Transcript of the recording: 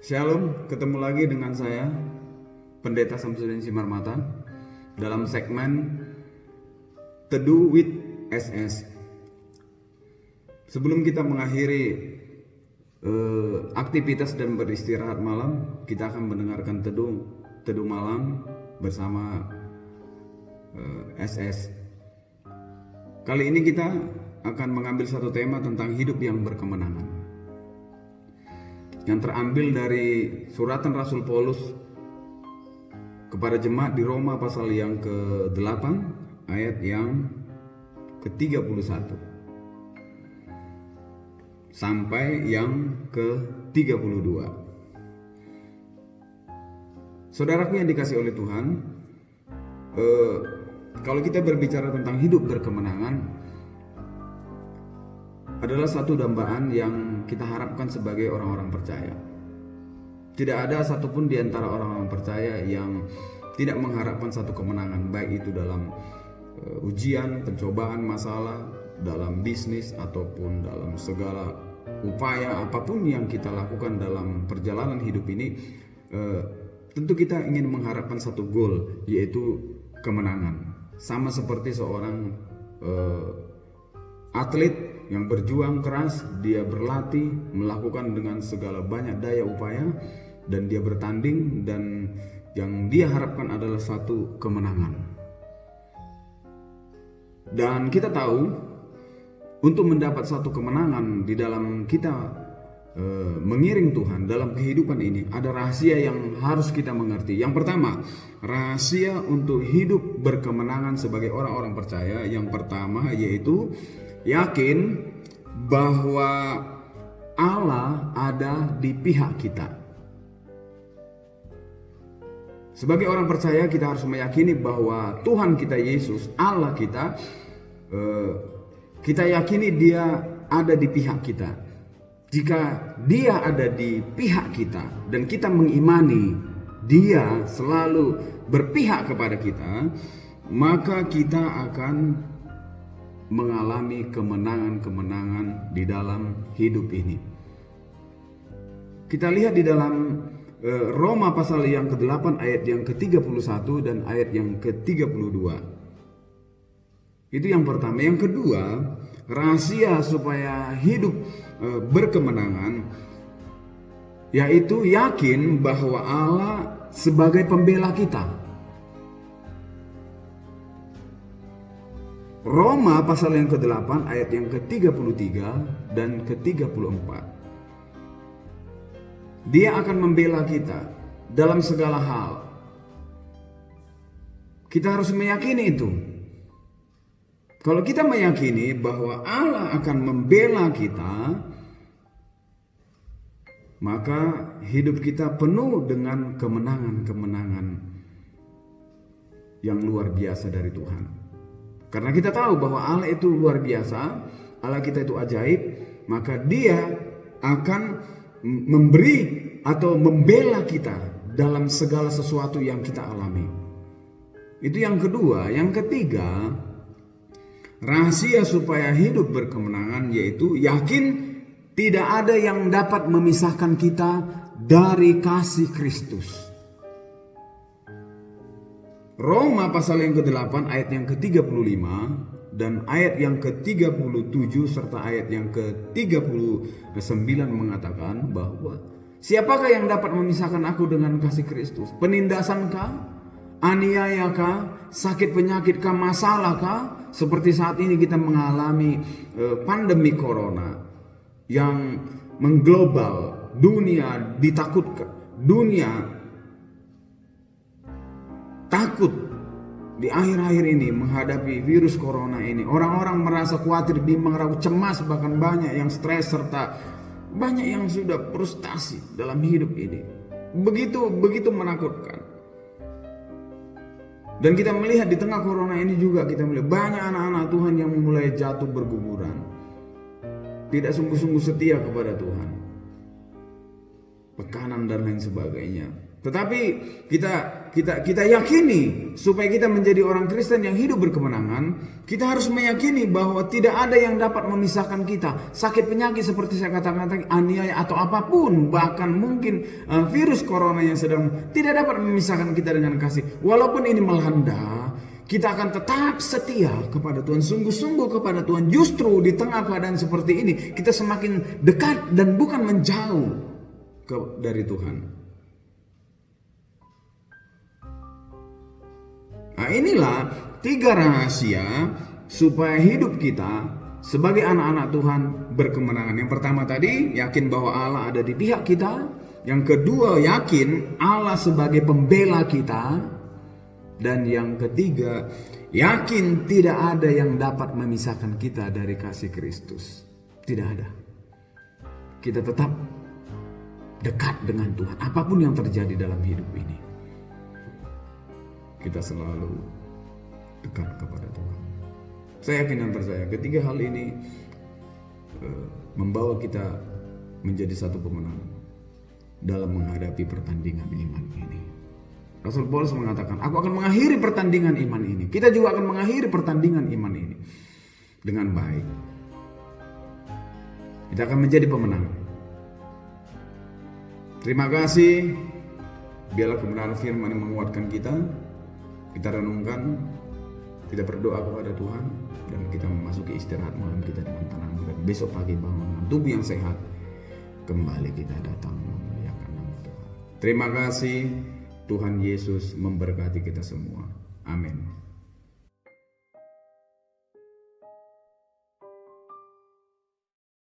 Shalom, ketemu lagi dengan saya, Pendeta Samsudin Simarmata, dalam segmen Teduh with SS. Sebelum kita mengakhiri aktivitas dan beristirahat malam, kita akan mendengarkan teduh malam bersama SS. Kali ini kita akan mengambil satu tema tentang hidup yang berkemenangan, yang terambil dari suratan Rasul Paulus kepada jemaat di Roma pasal yang ke-8 ayat yang ke-31 sampai yang ke-32. Saudaraku yang dikasih oleh Tuhan, kalau kita berbicara tentang hidup berkemenangan, adalah satu dambaan yang kita harapkan sebagai orang-orang percaya. Tidak ada satupun di antara orang-orang percaya yang tidak mengharapkan satu kemenangan, baik itu dalam ujian, pencobaan, masalah, dalam bisnis, ataupun dalam segala upaya apapun yang kita lakukan dalam perjalanan hidup ini. Tentu kita ingin mengharapkan satu goal, yaitu kemenangan. Sama seperti seorang atlet yang berjuang keras, dia berlatih, melakukan dengan segala banyak daya upaya, dan dia bertanding, dan yang dia harapkan adalah satu kemenangan. Dan kita tahu, untuk mendapat satu kemenangan di dalam kita mengiring Tuhan dalam kehidupan ini, ada rahasia yang harus kita mengerti. Yang pertama, rahasia untuk hidup berkemenangan sebagai orang-orang percaya, yang pertama yaitu yakin bahwa Allah ada di pihak kita. Sebagai orang percaya, kita harus meyakini bahwa Tuhan kita Yesus, Allah kita, kita yakini Dia ada di pihak kita. Jika Dia ada di pihak kita dan kita mengimani Dia selalu berpihak kepada kita, maka kita akan mengalami kemenangan-kemenangan di dalam hidup ini. Kita lihat di dalam Roma pasal yang ke-8 ayat yang ke-31 dan ayat yang ke-32. Itu yang pertama. Yang kedua, rahasia supaya hidup berkemenangan, yaitu yakin bahwa Allah sebagai pembela kita. Roma pasal yang ke-8 ayat yang ke-33 dan ke-34. Dia akan membela kita dalam segala hal. Kita harus meyakini itu. Kalau kita meyakini bahwa Allah akan membela kita, maka hidup kita penuh dengan kemenangan-kemenangan yang luar biasa dari Tuhan. Karena kita tahu bahwa Allah itu luar biasa, Allah kita itu ajaib, maka Dia akan memberi atau membela kita dalam segala sesuatu yang kita alami. Itu yang kedua. Yang ketiga, rahasia supaya hidup berkemenangan yaitu yakin tidak ada yang dapat memisahkan kita dari kasih Kristus. Roma pasal yang ke-8 ayat yang ke-35 dan ayat yang ke-37 serta ayat yang ke-39 mengatakan bahwa siapakah yang dapat memisahkan aku dengan kasih Kristus? Penindasankah? Aniayakah? Sakit penyakitkah? Masalahkah? Seperti saat ini kita mengalami pandemi corona yang mengglobal, dunia ditakutkan, dunia takut di akhir-akhir ini menghadapi virus corona ini. Orang-orang merasa khawatir, bimbang, ragu, cemas, bahkan banyak yang stres serta banyak yang sudah frustasi dalam hidup ini. Begitu menakutkan. Dan kita melihat di tengah corona ini juga kita melihat banyak anak-anak Tuhan yang mulai jatuh berguguran. Tidak sungguh-sungguh setia kepada Tuhan. Tekanan dan lain sebagainya. Tetapi kita kita yakini, supaya kita menjadi orang Kristen yang hidup berkemenangan, kita harus meyakini bahwa tidak ada yang dapat memisahkan kita. Sakit penyakit seperti saya katakan tadi, aniaya atau apapun, bahkan mungkin virus corona yang sedang, tidak dapat memisahkan kita dengan kasih. Walaupun ini melanda, kita akan tetap setia kepada Tuhan, sungguh-sungguh kepada Tuhan. Justru di tengah keadaan seperti ini, kita semakin dekat dan bukan menjauh dari Tuhan. Nah, inilah 3 rahasia supaya hidup kita sebagai anak-anak Tuhan berkemenangan. Yang pertama tadi, yakin bahwa Allah ada di pihak kita. Yang kedua, yakin Allah sebagai pembela kita. Dan yang ketiga, yakin tidak ada yang dapat memisahkan kita dari kasih Kristus. Tidak ada. Kita tetap dekat dengan Tuhan, apapun yang terjadi dalam hidup ini. Kita selalu dekat kepada Tuhan. Saya yakin dan percaya ketiga hal ini membawa kita menjadi satu pemenang dalam menghadapi pertandingan iman ini. Rasul Paulus mengatakan, aku akan mengakhiri pertandingan iman ini. Kita juga akan mengakhiri pertandingan iman ini dengan baik. Kita akan menjadi pemenang. Terima kasih. Biarlah kebenaran firman yang menguatkan kita. Kita renungkan, kita berdoa kepada Tuhan, dan kita memasuki istirahat malam kita dengan tenang. Dan besok pagi bangun dengan tubuh yang sehat, kembali kita datang memuliakan nama Tuhan. Terima kasih. Tuhan Yesus memberkati kita semua. Amin.